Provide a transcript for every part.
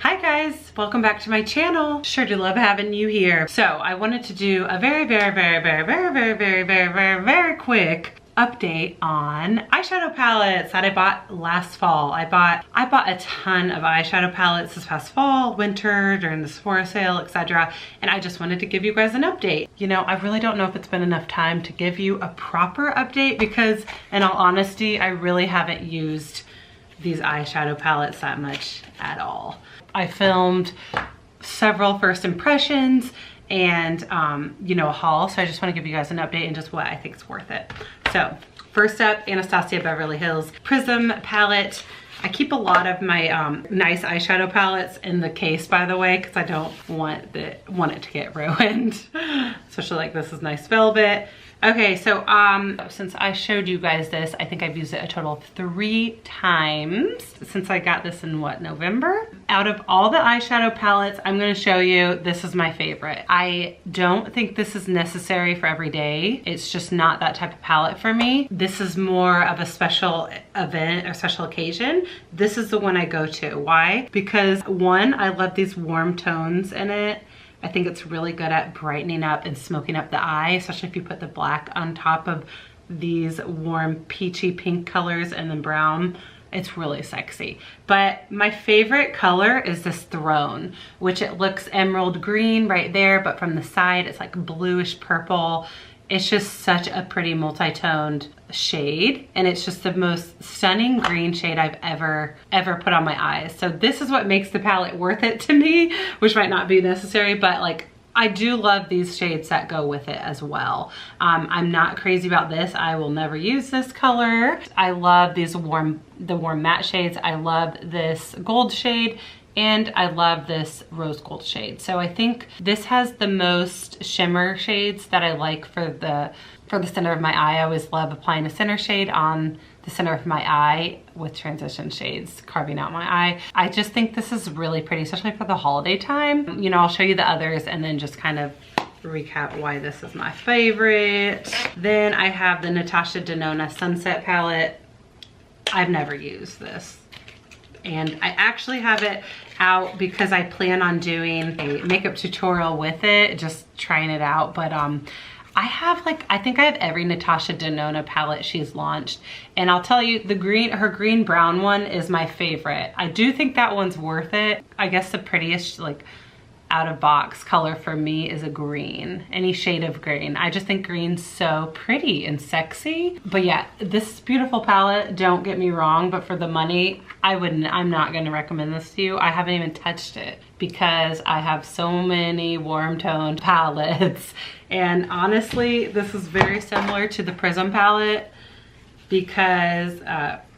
Hi guys, welcome back to my channel. Sure do love having you here. So I wanted to do a very quick update on eyeshadow palettes that I bought last fall. I bought a ton of eyeshadow palettes this past fall, winter, during the Sephora sale, etc. And I just wanted to give you guys an update. You know, I really don't know if it's been enough time to give you a proper update because, in all honesty, I really haven't used these eyeshadow palettes that much at all. I filmed several first impressions and you know, a haul, so I just want to give you guys an update and just what I think is worth it. So first up, Anastasia Beverly Hills Prism Palette. I keep a lot of my nice eyeshadow palettes in the case, by the way, because I don't want it to get ruined. Especially like this is nice velvet. Okay, so since I showed you guys this, I think I've used it a total of 3 times since I got this in what, November? Out of all the eyeshadow palettes I'm gonna show you, this is my favorite. I don't think this is necessary for every day. It's just not that type of palette for me. This is more of a special event or special occasion. This is the one I go to. Why? Because one, I love these warm tones in it. I think it's really good at brightening up and smoking up the eye, especially if you put the black on top of these warm peachy pink colors and then brown. It's really sexy. But my favorite color is this Throne, which it looks emerald green right there, but from the side it's like bluish purple. It's just such a pretty multi-toned shade, and it's just the most stunning green shade I've ever put on my eyes. So this is what makes the palette worth it to me, which might not be necessary, but like I do love these shades that go with it as well. I'm not crazy about this. I will never use this color. I love these the warm matte shades. I love this gold shade. And I love this rose gold shade. So I think this has the most shimmer shades that I like for the center of my eye. I always love applying a center shade on the center of my eye with transition shades, carving out my eye. I just think this is really pretty, especially for the holiday time. You know, I'll show you the others and then just kind of recap why this is my favorite. Then I have the Natasha Denona Sunset Palette. I've never used this. And I actually have it out because I plan on doing a makeup tutorial with it, just trying it out. But I have I think I have every Natasha Denona palette she's launched. And I'll tell you, her green brown one is my favorite. I do think that one's worth it. I guess the prettiest out of box color for me is a green, any shade of green. I just think green's so pretty and sexy. But yeah, this beautiful palette, don't get me wrong, but for the money, I'm not gonna recommend this to you. I haven't even touched it because I have so many warm toned palettes. And honestly, this is very similar to the Prism palette because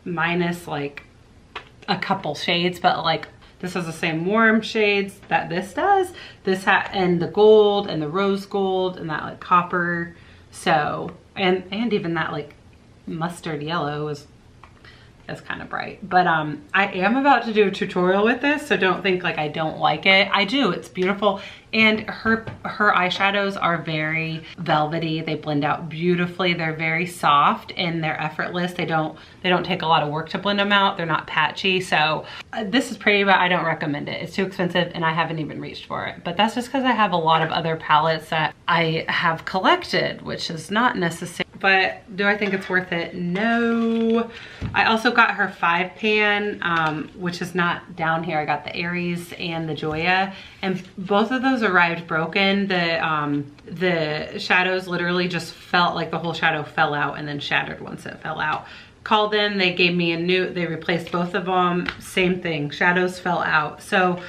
minus like a couple shades, but like this has the same warm shades that this does. And the gold and the rose gold and that like copper. So, and even that like mustard yellow is kind of bright. But I am about to do a tutorial with this, so don't think like I don't like it. I do, it's beautiful. And her eyeshadows are very velvety. They blend out beautifully. They're very soft and they're effortless. They don't take a lot of work to blend them out. They're not patchy. So this is pretty, but I don't recommend it. It's too expensive and I haven't even reached for it. But that's just because I have a lot of other palettes that I have collected, which is not necessary. But do I think it's worth it? No. I also got her 5-pan, which is not down here. I got the Aries and the Joya, and both of those arrived broken. The shadows literally just felt like the whole shadow fell out and then shattered once it fell out. Called in, they gave me they replaced both of them. Same thing, shadows fell out. So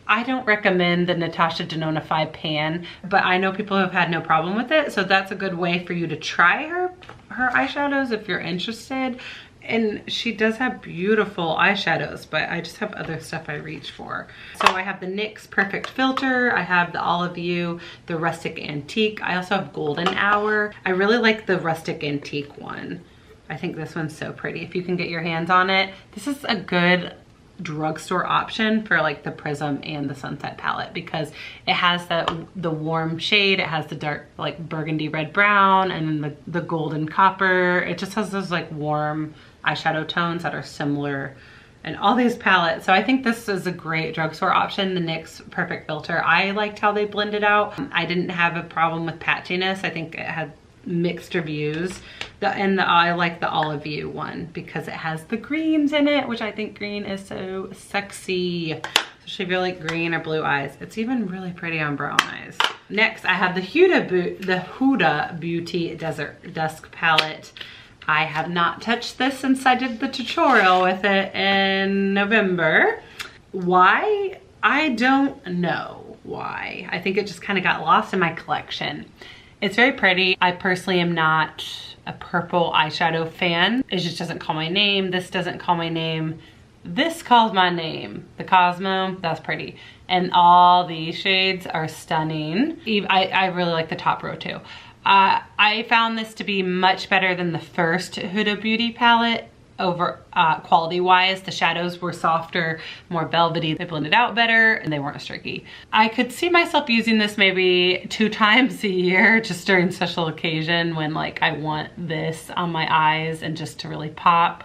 I don't recommend the Natasha Denona 5-pan, but I know people have had no problem with it. So that's a good way for you to try her eyeshadows if you're interested. And she does have beautiful eyeshadows, but I just have other stuff I reach for. So I have the NYX Perfect Filter. I have the Olive You, the Rustic Antique. I also have Golden Hour. I really like the Rustic Antique one. I think this one's so pretty. If you can get your hands on it, this is a good drugstore option for like the Prism and the Sunset palette because it has the warm shade, it has the dark like burgundy red brown, and then the golden copper. It just has those like warm eyeshadow tones that are similar and all these palettes. So I think this is a great drugstore option, the NYX Perfect Filter. I liked how they blended out. I didn't have a problem with patchiness. I think it had mixed reviews. I like the Olive You one because it has the greens in it, which I think green is so sexy. Especially if you like green or blue eyes. It's even really pretty on brown eyes. Next, I have the Huda Beauty Desert Dusk palette. I have not touched this since I did the tutorial with it in November. Why? I don't know why. I think it just kind of got lost in my collection. It's very pretty. I personally am not a purple eyeshadow fan. It just doesn't call my name. This doesn't call my name. This calls my name. The Cosmo, that's pretty. And all these shades are stunning. I really like the top row too. I found this to be much better than the first Huda Beauty palette over quality wise. The shadows were softer, more velvety. They blended out better and they weren't as streaky. I could see myself using this maybe 2 times a year just during special occasion when like I want this on my eyes and just to really pop.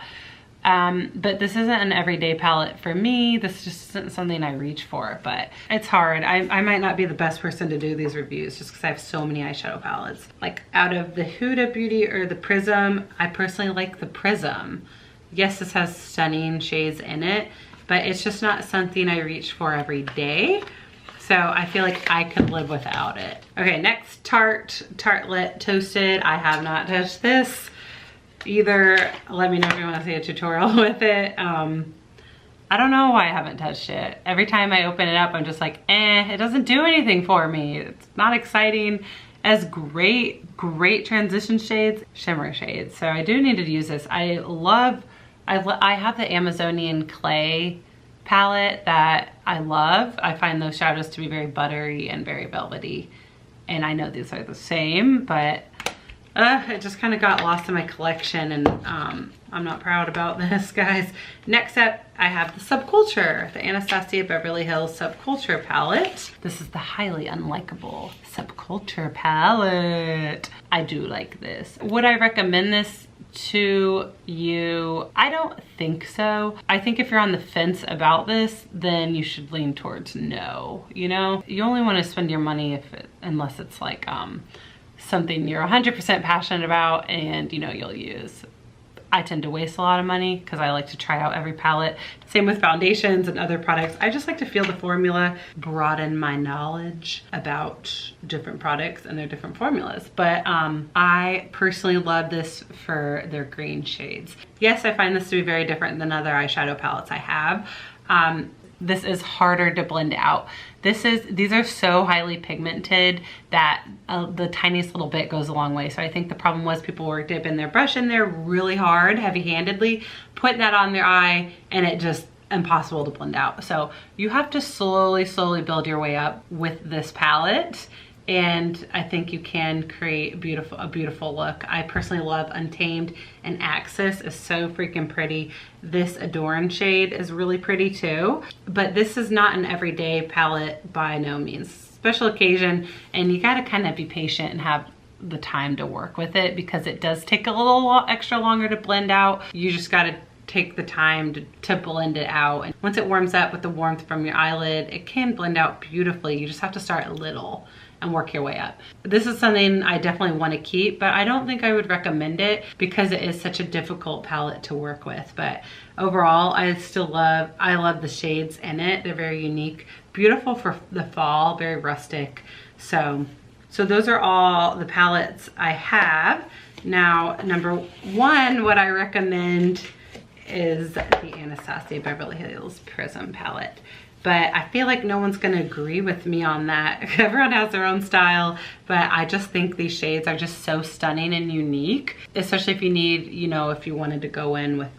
But this isn't an everyday palette for me. This just isn't something I reach for, but it's hard. I might not be the best person to do these reviews just because I have so many eyeshadow palettes. Like out of the Huda Beauty or the Prism, I personally like the Prism. Yes, this has stunning shades in it, but it's just not something I reach for every day. So I feel like I could live without it. Okay, next Tarte Toasted. I have not touched this. Either let me know if you want to see a tutorial with it. I don't know why I haven't touched it. Every time I open it up, I'm just like, it doesn't do anything for me. It's not exciting. As great transition shades, shimmer shades. So I do need to use this. I have the Amazonian Clay palette that I love. I find those shadows to be very buttery and very velvety. And I know these are the same, but it just kind of got lost in my collection and I'm not proud about this, guys. Next up, I have the Subculture, the Anastasia Beverly Hills Subculture palette. This is the highly unlikable Subculture palette. I do like this. Would I recommend this to you? I don't think so. I think if you're on the fence about this, then you should lean towards no, you know? You only want to spend your money unless it's like, something you're 100% passionate about and you know you'll use. I tend to waste a lot of money because I like to try out every palette. Same with foundations and other products. I just like to feel the formula, broaden my knowledge about different products and their different formulas. But I personally love this for their green shades. Yes, I find this to be very different than other eyeshadow palettes I have. This is harder to blend out. These are so highly pigmented that the tiniest little bit goes a long way. So I think the problem was people were dipping their brush in there really hard, heavy-handedly, putting that on their eye, and it just impossible to blend out. So you have to slowly build your way up with this palette. And I think you can create a beautiful look. I personally love Untamed, and Axis is so freaking pretty. This Adorn shade is really pretty too. But this is not an everyday palette by no means. Special occasion, and you gotta kind of be patient and have the time to work with it because it does take a little extra longer to blend out. You just gotta take the time to blend it out. And once it warms up with the warmth from your eyelid, it can blend out beautifully. You just have to start little and work your way up. This is something I definitely want to keep, but I don't think I would recommend it because it is such a difficult palette to work with. But overall, I love the shades in it. They're very unique, beautiful for the fall, very rustic. So those are all the palettes I have. Now, number 1, what I recommend is the Anastasia Beverly Hills Prism palette. But I feel like no one's gonna agree with me on that. Everyone has their own style, but I just think these shades are just so stunning and unique, especially if you need, you know, if you wanted to go in with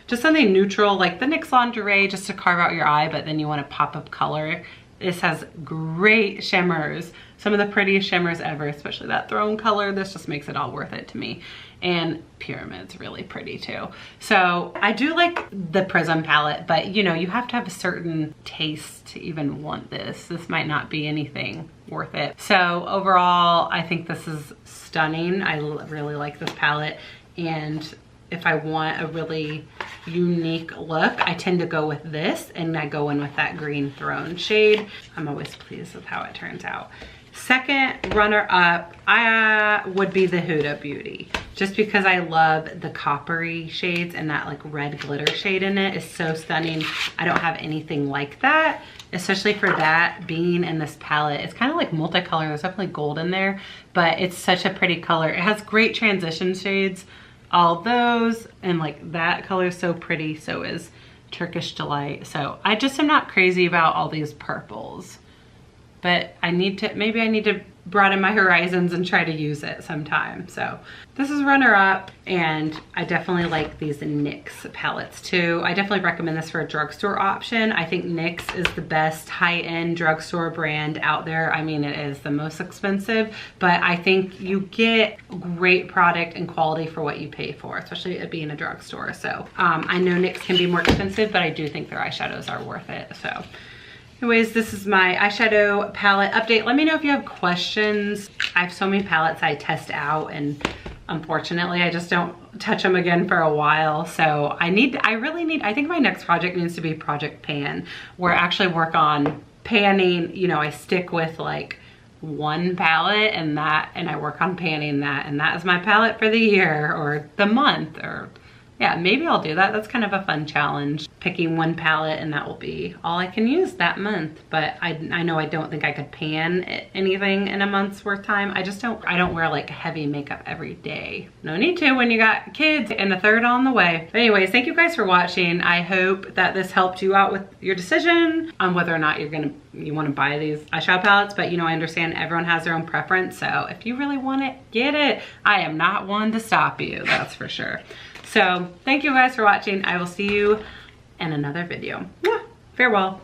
just something neutral like the NYX Lingerie just to carve out your eye, but then you want a pop-up color. This has great shimmers, some of the prettiest shimmers ever, especially that throne color. This just makes it all worth it to me. And Pyramid's really pretty too. So I do like the Prism palette, but you know, you have to have a certain taste to even want this. This might not be anything worth it. So overall, I think this is stunning. I really like this palette. And if I want a really unique look, I tend to go with this, and I go in with that Green Throne shade. I'm always pleased with how it turns out. Second runner up, would be the Huda Beauty. Just because I love the coppery shades, and that like red glitter shade in it is so stunning. I don't have anything like that, especially for that being in this palette. It's kind of like multicolor. There's definitely gold in there, but it's such a pretty color. It has great transition shades, all those, and like that color is so pretty. So is Turkish Delight. So I just am not crazy about all these purples, but maybe I need to broaden my horizons and try to use it sometime. So this is runner up, and I definitely like these NYX palettes too. I definitely recommend this for a drugstore option. I think NYX is the best high-end drugstore brand out there. I mean, it is the most expensive, but I think you get great product and quality for what you pay for, especially it being a drugstore. So I know NYX can be more expensive, but I do think their eyeshadows are worth it. So anyways, this is my eyeshadow palette update. Let me know if you have questions. I have so many palettes I test out, and unfortunately I just don't touch them again for a while. So I think my next project needs to be Project Pan, where I actually work on panning. You know, I stick with like one palette and I work on panning that, and that is my palette for the year or the month, or yeah, maybe I'll do that. That's kind of a fun challenge, picking one palette, and that will be all I can use that month. But I know I don't think I could pan anything in a month's worth time. I don't wear like heavy makeup every day. No need to when you got kids and a third on the way. But anyways, thank you guys for watching. I hope that this helped you out with your decision on whether or not you want to buy these eyeshadow palettes. But you know, I understand everyone has their own preference. So if you really want it, get it. I am not one to stop you, that's for sure. So thank you guys for watching. I will see you in another video. Farewell.